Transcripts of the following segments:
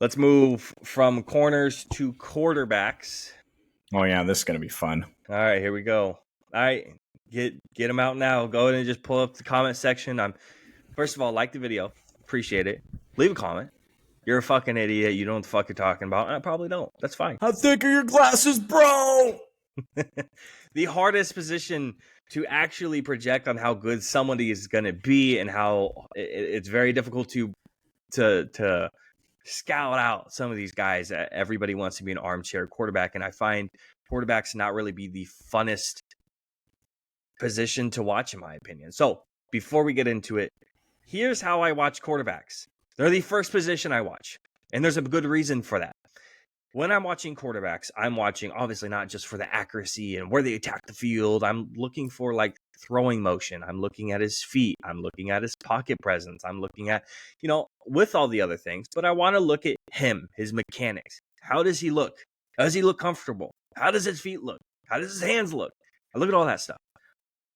Let's move from corners to quarterbacks. Oh yeah, this is gonna be fun. All right, here we go. All right, get them out now. Go ahead and just pull up the comment section. First of all, like the video, appreciate it. Leave a comment. You're a fucking idiot. You don't know what the fuck you're talking about. I probably don't. That's fine. How thick are your glasses, bro? The hardest position to actually project on how good somebody is going to be, and how it's very difficult to scout out some of these guys. Everybody wants to be an armchair quarterback, and I find quarterbacks not really be the funnest position to watch, in my opinion. So before we get into it, here's how I watch quarterbacks. They're the first position I watch, and there's a good reason for that. When I'm watching quarterbacks, I'm watching obviously not just for the accuracy and where they attack the field. I'm looking for like throwing motion. I'm looking at his feet. I'm looking at his pocket presence. I'm looking at, with all the other things, but I want to look at him, his mechanics. How does he look? Does he look comfortable? How does his feet look? How does his hands look? I look at all that stuff.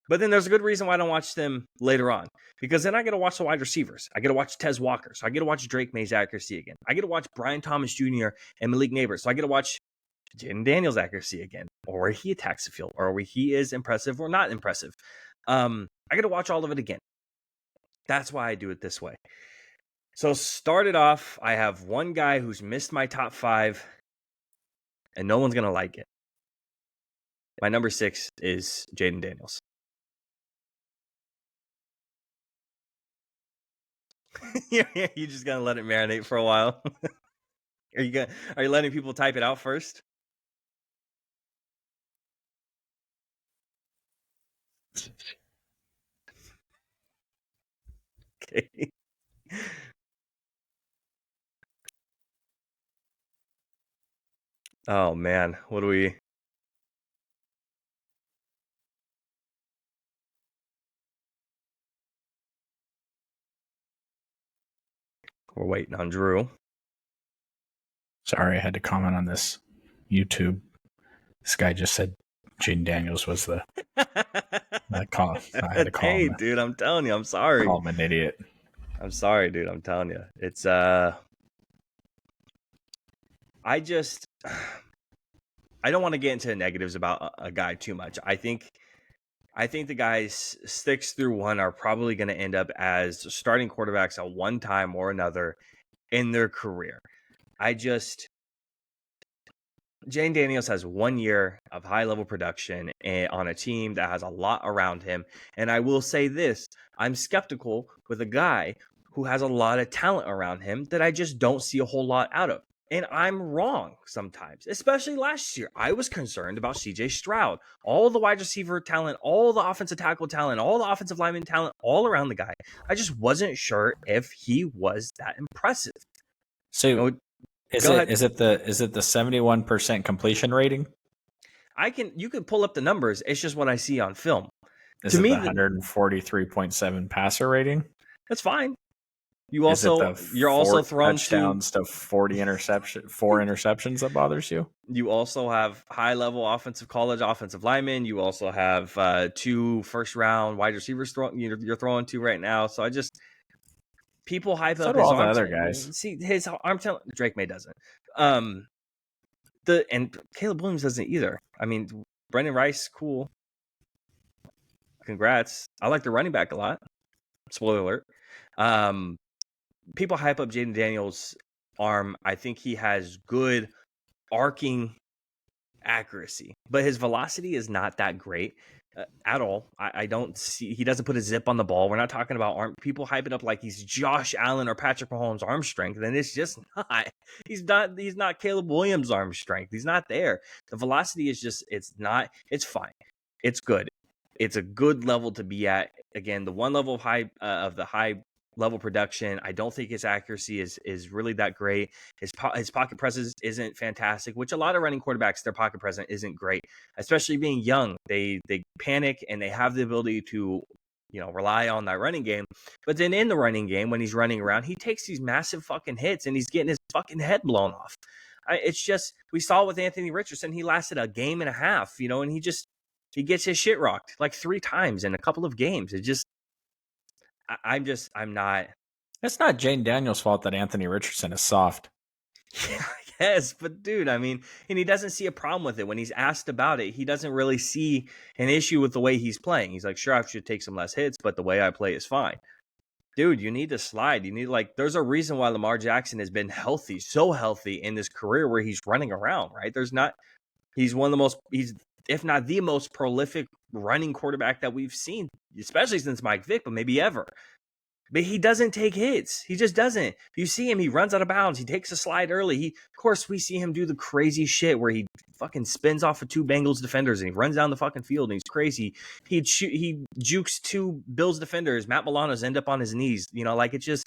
But then there's a good reason why I don't watch them later on, because then I get to watch the wide receivers. I get to watch Tez Walker. So I get to watch Drake May's accuracy again. I get to watch Brian Thomas Jr. and Malik Nabers. So I get to watch Jayden Daniels' accuracy again, or where he attacks the field, or where he is impressive or not impressive. I get to watch all of it again. That's why I do it this way. So started off, I have one guy who's missed my top 5, and no one's going to like it. My number 6 is Jayden Daniels. You just gonna let it marinate for a while? Are you letting people type it out first? Okay. Oh man, what do we? We're waiting on Drew. Sorry, I had to comment on this YouTube. This guy just said Jayden Daniels was the call. I had to call him. Dude, I'm telling you, I'm sorry. Call him an idiot. I'm sorry, dude. I'm telling you, it's I don't want to get into negatives about a guy too much. I think the guys 6 through 1 are probably going to end up as starting quarterbacks at one time or another in their career. Jayden Daniels has 1 year of high-level production on a team that has a lot around him. And I will say this, I'm skeptical with a guy who has a lot of talent around him that I just don't see a whole lot out of. And I'm wrong sometimes, especially last year. I was concerned about CJ Stroud, all the wide receiver talent, all the offensive tackle talent, all the offensive lineman talent, all around the guy. I just wasn't sure if he was that impressive. So is it the 71% completion rating? You can pull up the numbers. It's just what I see on film. Is it the 143.7 passer rating? That's fine. You're also throwing touchdowns to 4 interceptions that bothers you. You also have high-level college offensive linemen. You also have 2 first-round wide receivers you're throwing to right now. So people hype up his all the other guys. See his arm talent. Drake May doesn't. And Caleb Williams doesn't either. I mean, Brendan Rice, cool. Congrats. I like the running back a lot. Spoiler alert. People hype up Jayden Daniels' arm. I think he has good arcing accuracy, but his velocity is not that great at all. I don't see, he doesn't put a zip on the ball. We're not talking about arm. People hype it up like he's Josh Allen or Patrick Mahomes' arm strength, and it's just not. He's not Caleb Williams' arm strength. He's not there. The velocity is just, it's not. It's fine. It's good. It's a good level to be at. Again, the one level of high level production. I don't think his accuracy is really that great. His pocket presence isn't fantastic, which a lot of running quarterbacks, their pocket presence isn't great, especially being young. They panic and they have the ability to, rely on that running game. But then in the running game, when he's running around, he takes these massive fucking hits and he's getting his fucking head blown off. It's just, we saw it with Anthony Richardson. He lasted a game and a half, and he gets his shit rocked like 3 times in a couple of games. It just, I'm not. It's not Jayden Daniels' fault that Anthony Richardson is soft. Yeah, yes, but dude, I mean, and he doesn't see a problem with it. When he's asked about it, he doesn't really see an issue with the way he's playing. He's like, sure, I should take some less hits, but the way I play is fine. Dude, you need to slide. You need, like, there's a reason why Lamar Jackson has been healthy, so healthy in this career where he's running around, right? He's one of the most, he's, if not the most prolific running quarterback that we've seen, especially since Mike Vick, but maybe ever. But he doesn't take hits. He just doesn't. You see him, he runs out of bounds. He takes a slide early. Of course, we see him do the crazy shit where he fucking spins off of 2 Bengals defenders and he runs down the fucking field and he's crazy. He jukes 2 Bills defenders. Matt Milano's end up on his knees. Like, it's just,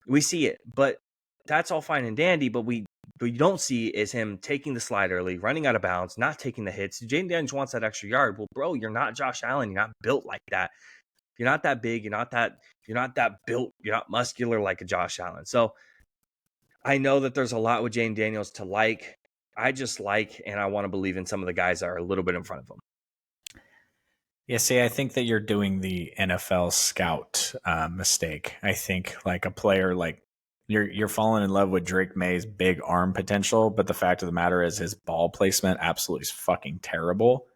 we see it. But that's all fine and dandy. But what you don't see is him taking the slide early, running out of bounds, not taking the hits. Jayden Daniels wants that extra yard. Well, bro, you're not Josh Allen. You're not built like that. You're not that big. You're not that built. You're not muscular like a Josh Allen. So I know that there's a lot with Jayden Daniels to like. I just like, and I want to believe in some of the guys that are a little bit in front of him. Yeah, see, I think that you're doing the NFL scout mistake. I think like a player like you're falling in love with Drake May's big arm potential, but the fact of the matter is his ball placement absolutely is fucking terrible.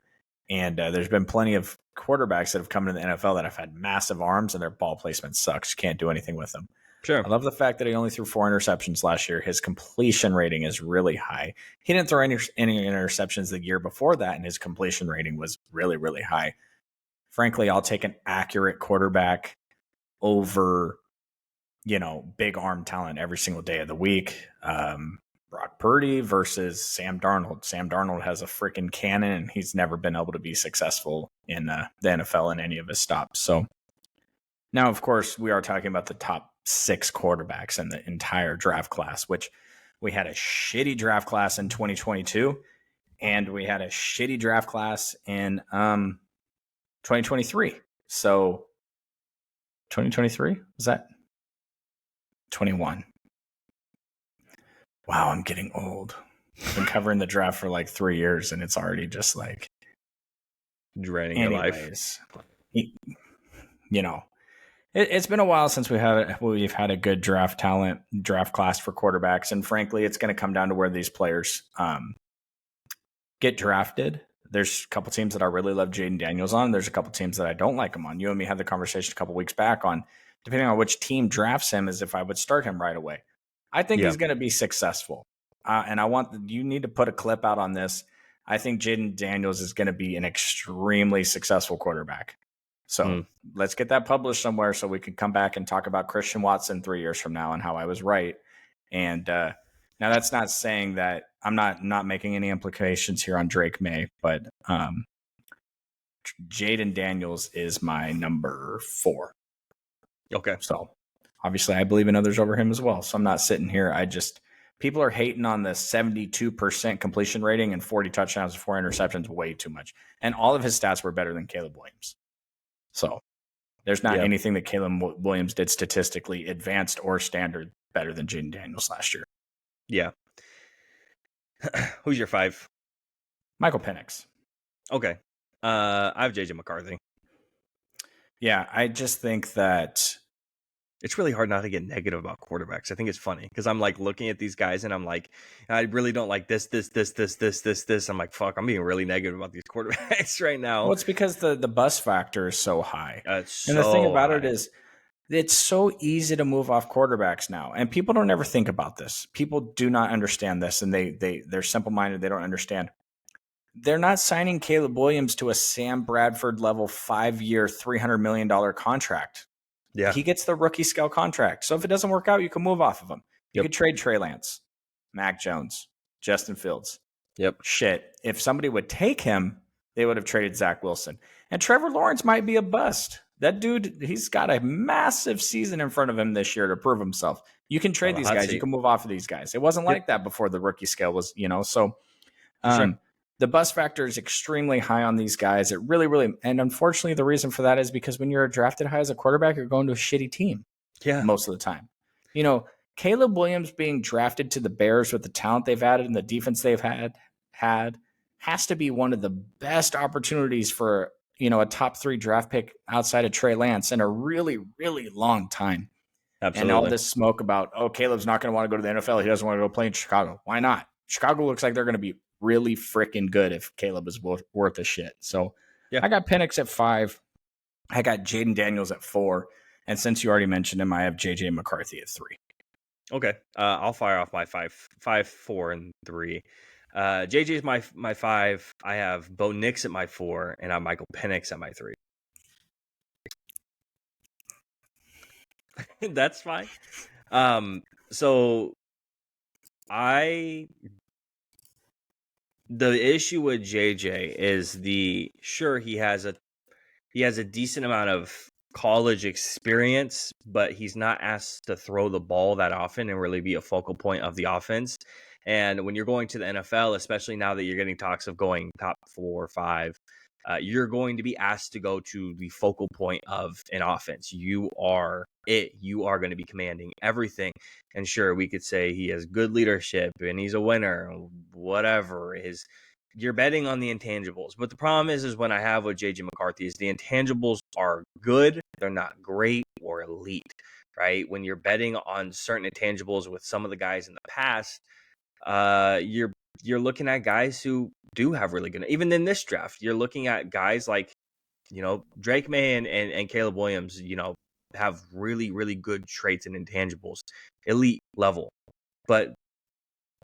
And there's been plenty of quarterbacks that have come into the NFL that have had massive arms and their ball placement sucks. You can't do anything with them. Sure. I love the fact that he only threw 4 interceptions last year. His completion rating is really high. He didn't throw any interceptions the year before that, and his completion rating was really, really high. Frankly, I'll take an accurate quarterback over, big arm talent every single day of the week. Brock Purdy versus Sam Darnold. Sam Darnold has a freaking cannon, and he's never been able to be successful in the NFL in any of his stops. So now, of course, we are talking about the top 6 quarterbacks in the entire draft class, which we had a shitty draft class in 2022, and we had a shitty draft class in 2023. So 2023? Was that 21? Wow, I'm getting old. I've been covering the draft for like 3 years, and it's already just like draining your life. It's been a while since we've had a good draft class for quarterbacks, and frankly, it's going to come down to where these players get drafted. There's a couple teams that I really love Jayden Daniels on. There's a couple teams that I don't like him on. You and me had the conversation a couple weeks back on, depending on which team drafts him, is if I would start him right away. I think he's going to be successful. And you need to put a clip out on this. I think Jayden Daniels is going to be an extremely successful quarterback. So let's get that published somewhere so we can come back and talk about Christian Watson 3 years from now and how I was right. And now that's not saying that I'm not making any implications here on Drake May, but Jayden Daniels is my number 4. Okay. So obviously I believe in others over him as well. So I'm not sitting here. People are hating on the 72% completion rating and 40 touchdowns and 4 interceptions way too much. And all of his stats were better than Caleb Williams. So there's not anything that Caleb Williams did statistically advanced or standard better than Jayden Daniels last year. Yeah. Who's your 5? Michael Penix. Okay. I have JJ McCarthy. Yeah, I just think that it's really hard not to get negative about quarterbacks. I think it's funny because I'm like looking at these guys and I'm like, I really don't like this. I'm like, fuck, I'm being really negative about these quarterbacks right now. Well, it's because the bus factor is so high. And the thing about it is it's so easy to move off quarterbacks now. And people don't ever think about this. People do not understand this, and they're simple-minded. They don't understand. They're not signing Caleb Williams to a Sam Bradford level 5-year, $300 million contract. Yeah. He gets the rookie scale contract. So if it doesn't work out, you can move off of him. You could trade Trey Lance, Mac Jones, Justin Fields. Yep. Shit. If somebody would take him, they would have traded Zach Wilson. And Trevor Lawrence might be a bust. That dude, he's got a massive season in front of him this year to prove himself. You can trade these guys. You can move off of these guys. It wasn't like that before the rookie scale was, so the bus factor is extremely high on these guys. It really, really, and unfortunately, the reason for that is because when you're drafted high as a quarterback, you're going to a shitty team. Yeah. Most of the time. Caleb Williams being drafted to the Bears with the talent they've added and the defense they've had has to be one of the best opportunities for, a top 3 draft pick outside of Trey Lance in a really, really long time. And all Absolutely. this smoke about, oh, Caleb's not going to want to go to the NFL. He doesn't want to go play in Chicago. Why not? Chicago looks like they're going to be really freaking good if Caleb is worth a shit. So Yeah. I got Penix at 5. I got Jaden Daniels at 4. And since you already mentioned him, I have JJ McCarthy at 3. Okay. I'll fire off my 5, 4, and 3. JJ's my 5. I have Bo Nix at my 4, and I have Michael Penix at my 3. That's fine. So the issue with JJ is he has a decent amount of college experience, but he's not asked to throw the ball that often and really be a focal point of the offense. And when you're going to the NFL, especially now that you're getting talks of going top 4 or 5, you're going to be asked to go to the focal point of an offense. You are it. You are going to be commanding everything. And sure, we could say he has good leadership and he's a winner, whatever. You're betting on the intangibles. But the problem is when I have with JJ McCarthy is the intangibles are good. They're not great or elite, right? When you're betting on certain intangibles with some of the guys in the past, you're looking at guys who do have really good. Even in this draft, you're looking at guys like, Drake May and Caleb Williams, have really, really good traits and intangibles, elite level. But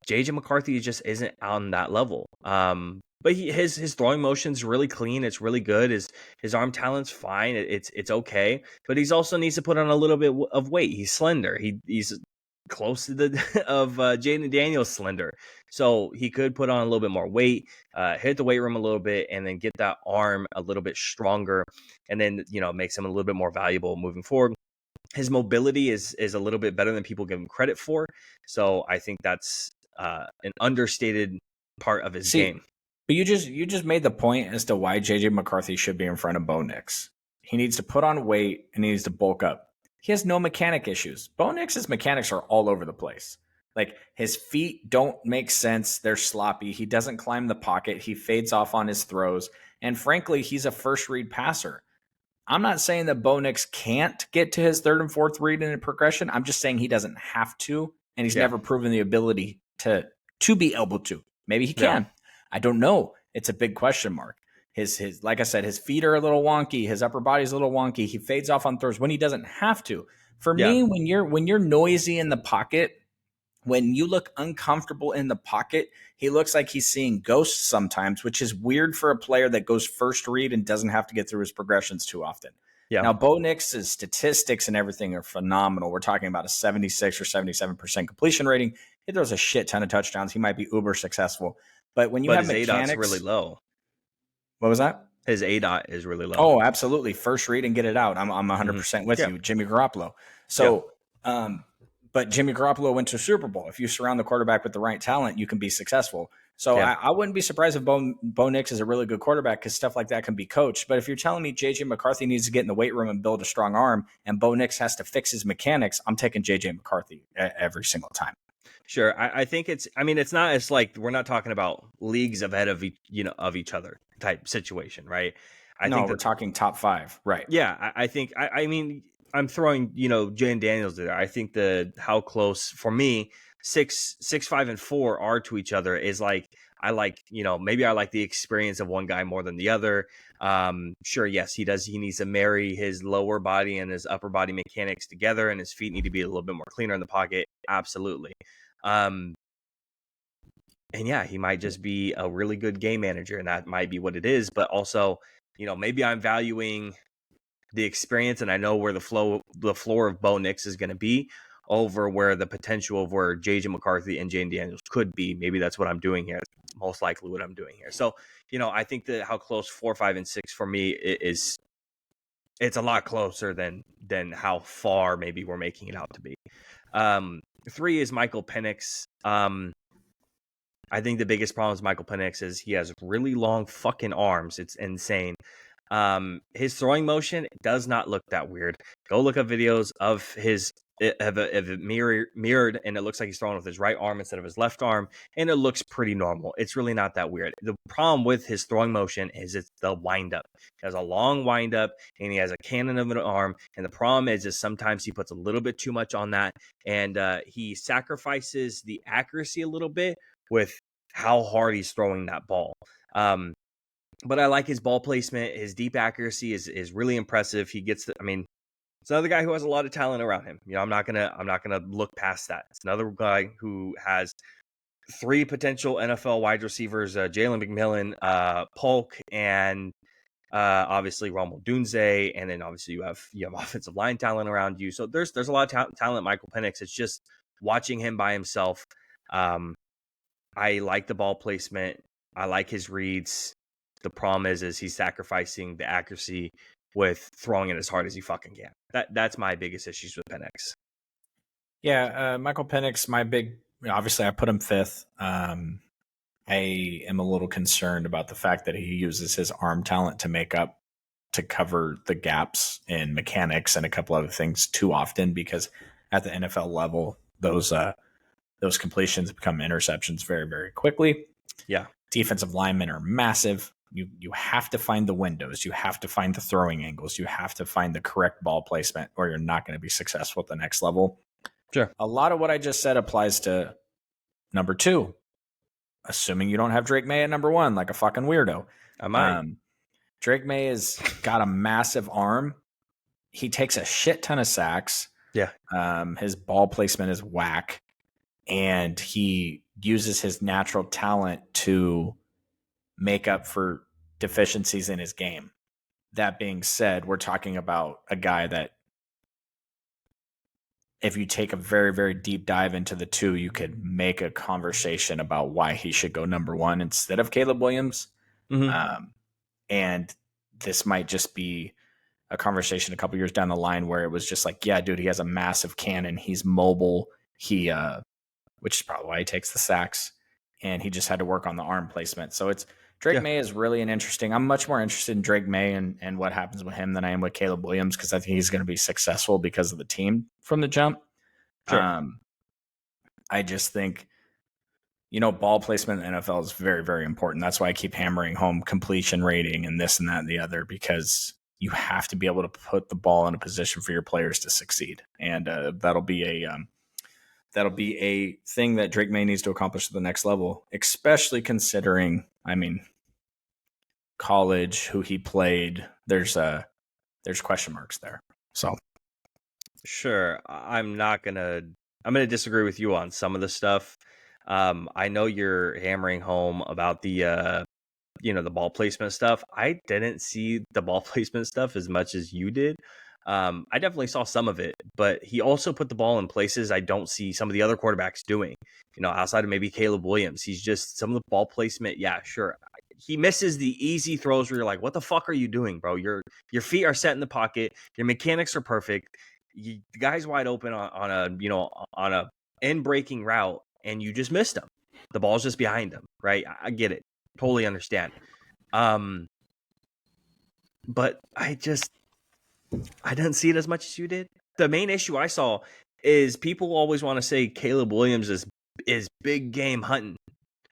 JJ McCarthy just isn't on that level. But his throwing motion's really clean. It's really good. His arm talent's fine. It's okay. But he's also needs to put on a little bit of weight. He's slender. He's close to the of Jaden Daniels slender. So he could put on a little bit more weight, hit the weight room a little bit, and then get that arm a little bit stronger, and then makes him a little bit more valuable moving forward. His mobility is a little bit better than people give him credit for. So I think that's an understated part of his game. But you just made the point as to why JJ McCarthy should be in front of Bo Nix. He needs to put on weight and he needs to bulk up. He has no mechanic issues. Bo Nix's mechanics are all over the place. Like his feet don't make sense. They're sloppy. He doesn't climb the pocket. He fades off on his throws. And frankly, he's a first read passer. I'm not saying that Bo Nix can't get to his third and fourth read in a progression. I'm just saying he doesn't have to. And he's never proven the ability to be able to. Maybe he can. I don't know. It's a big question mark. His like I said, his feet are a little wonky. His upper body's a little wonky. He fades off on throws when he doesn't have to. For me, when you're noisy in the pocket, when you look uncomfortable in the pocket, he looks like he's seeing ghosts sometimes, which is weird for a player that goes first read and doesn't have to get through his progressions too often. Yeah. Now, Bo Nix's statistics and everything are phenomenal. We're talking about a 76 or 77% completion rating. He throws a shit ton of touchdowns. He might be uber successful. But when you have his mechanics, ADOT's really low. What was that? His ADOT is really low. Oh, absolutely. First read and get it out. I'm 100% with you, Jimmy Garoppolo. So, but Jimmy Garoppolo went to a Super Bowl. If you surround the quarterback with the right talent, you can be successful. So I wouldn't be surprised if Bo Nix is a really good quarterback because stuff like that can be coached. But if you're telling me JJ McCarthy needs to get in the weight room and build a strong arm and Bo Nix has to fix his mechanics, I'm taking JJ McCarthy every single time. Sure. I think it's like we're not talking about leagues ahead of each other type situation, right? I think we're talking top 5. Right. Yeah. I think, I'm throwing, Jaden Daniels there. I think how close for me, 6, 5, and 4 are to each other is like, maybe I like the experience of one guy more than the other. Sure. Yes, he does. He needs to marry his lower body and his upper body mechanics together, and his feet need to be a little bit more cleaner in the pocket. Absolutely. And yeah, he might just be a really good game manager, and that might be what it is. But also, maybe I'm valuing the experience, and I know where the floor of Bo Nix is going to be over where the potential of where JJ McCarthy and Jaden Daniels could be. Maybe that's what I'm doing here. That's most likely what I'm doing here. So, I think that how close 4, 5, and 6 for me is, it's a lot closer than how far maybe we're making it out to be. 3 is Michael Penix. I think the biggest problem with Michael Penix is he has really long fucking arms. It's insane. His throwing motion does not look that weird. Go look up videos of his if it mirrored, and it looks like he's throwing with his right arm instead of his left arm, and it looks pretty normal. It's really not that weird. The problem with his throwing motion is it's the windup. He has a long windup, and he has a cannon of an arm, and the problem is sometimes he puts a little bit too much on that, and he sacrifices the accuracy a little bit with how hard he's throwing that ball. But I like his ball placement. His deep accuracy is really impressive. He gets I mean, it's another guy who has a lot of talent around him. I'm not gonna look past that. It's another guy who has 3 potential NFL wide receivers: Jalen McMillan, Polk, and obviously Ronald Dunze. And then obviously you have offensive line talent around you. So there's a lot of talent. Michael Penix. It's just watching him by himself. I like the ball placement. I like his reads. The problem is he's sacrificing the accuracy with throwing it as hard as he fucking can. That's my biggest issues with Penix. Yeah, Michael Penix, obviously I put him 5th. I am a little concerned about the fact that he uses his arm talent to cover the gaps in mechanics and a couple other things too often, because at the NFL level, those completions become interceptions very, very quickly. Yeah. Defensive linemen are massive. You have to find the windows. You have to find the throwing angles. You have to find the correct ball placement, or you're not going to be successful at the next level. Sure. A lot of what I just said applies to number 2, assuming you don't have Drake May at number 1 like a fucking weirdo. I might. Drake May has got a massive arm. He takes a shit ton of sacks. Yeah. His ball placement is whack, and he uses his natural talent to make up for deficiencies in his game. That being said, we're talking about a guy that, if you take a very, very deep dive into the 2, you could make a conversation about why he should go number 1 instead of Caleb Williams. Mm-hmm. And this might just be a conversation a couple years down the line where it was just like, yeah, dude, he has a massive cannon. He's mobile. Which is probably why he takes the sacks, and he just had to work on the arm placement. So Drake May is really I'm much more interested in Drake May and what happens with him than I am with Caleb Williams, because I think he's going to be successful because of the team from the jump. Sure. I just think, ball placement in the NFL is very, very important. That's why I keep hammering home completion rating and this and that and the other, because you have to be able to put the ball in a position for your players to succeed. And that'll be a thing that Drake May needs to accomplish to the next level, especially considering, college, who he played, there's question marks there. So sure, I'm gonna disagree with you on some of the stuff. I know you're hammering home about the the ball placement stuff. I didn't see the ball placement stuff as much as you did. I definitely saw some of it, but he also put the ball in places I don't see some of the other quarterbacks doing. Outside of maybe Caleb Williams, he's just some of the ball placement. Yeah, sure. He misses the easy throws where you're like, what the fuck are you doing, bro? Your feet are set in the pocket. Your mechanics are perfect. The guy's wide open on a end breaking route, and you just missed him. The ball's just behind him, right? I get it. Totally understand. But I didn't see it as much as you did. The main issue I saw is people always want to say Caleb Williams is big game hunting.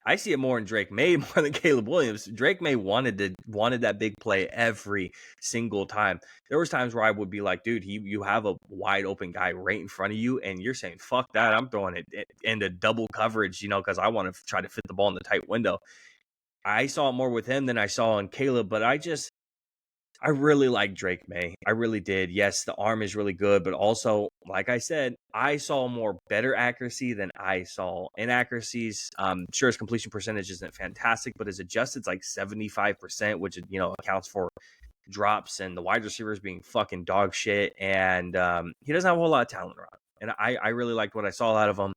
I see it more in Drake May more than Caleb Williams. Drake May wanted that big play every single time. There was times where I would be like, dude, you have a wide open guy right in front of you, and you're saying, fuck that. I'm throwing it into double coverage, because I want to try to fit the ball in the tight window. I saw it more with him than I saw on Caleb, but I really like Drake May. I really did. Yes, the arm is really good, but also, like I said, I saw more better accuracy than I saw inaccuracies. Sure, his completion percentage isn't fantastic, but his adjusted's like 75%, which accounts for drops and the wide receivers being fucking dog shit. And he doesn't have a whole lot of talent around. And I really liked what I saw out of him.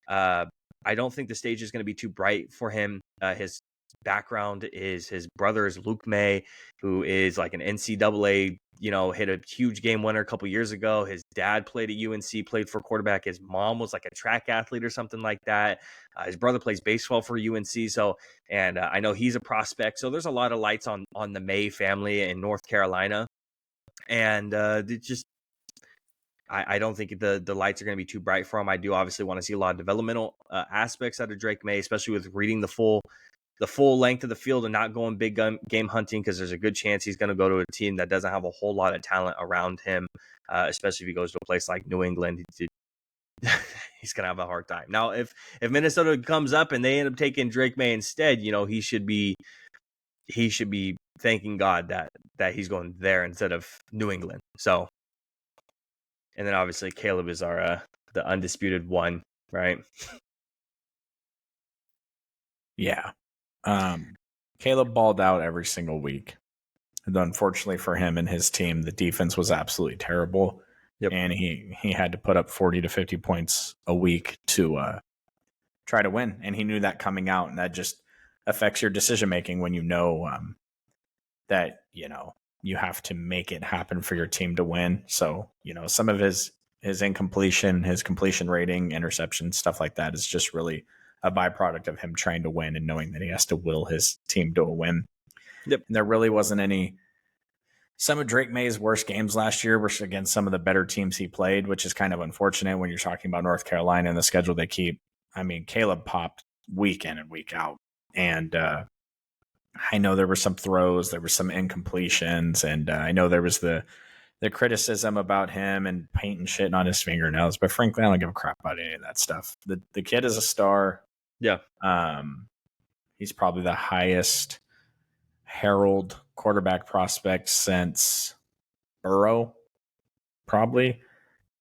I don't think the stage is going to be too bright for him. His background is his brother is Luke May, who is like an NCAA, hit a huge game winner a couple years ago. His dad played at UNC, played for quarterback. His mom was like a track athlete or something like that. His brother plays baseball for UNC. So, and I know he's a prospect. So there's a lot of lights on the May family in North Carolina. And I don't think the lights are going to be too bright for him. I do obviously want to see a lot of developmental aspects out of Drake May, especially with reading the full length of the field and not going big game hunting, because there's a good chance he's going to go to a team that doesn't have a whole lot of talent around him, especially if he goes to a place like New England. He's going to have a hard time. Now, if Minnesota comes up and they end up taking Drake May instead, he should be thanking God that he's going there instead of New England. So, and then obviously Caleb is our the undisputed one, right? Yeah. Caleb balled out every single week. And unfortunately for him and his team, the defense was absolutely terrible. Yep. And he had to put up 40 to 50 points a week to try to win. And he knew that coming out, and that just affects your decision making when that you have to make it happen for your team to win. So some of his incompletion, his completion rating, interception, stuff like that is just really a byproduct of him trying to win and knowing that he has to will his team to a win. Yep. And there really wasn't any. Some of Drake May's worst games last year were against some of the better teams he played, which is kind of unfortunate when you're talking about North Carolina and the schedule they keep. I mean, Caleb popped week in and week out. And I know there were some throws, there were some incompletions, and I know there was the criticism about him and painting shit on his fingernails. But frankly, I don't give a crap about any of that stuff. The kid is a star. Yeah. He's probably the highest herald quarterback prospect since Burrow, probably.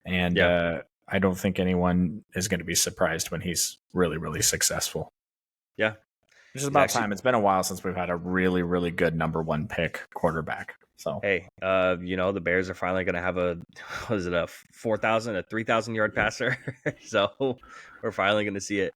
And I don't think anyone is going to be surprised when he's really, really successful. Yeah. Which is about time. It's been a while since we've had a really, really good number one pick quarterback. So hey, the Bears are finally going to have a 3,000 yard passer. So we're finally going to see it.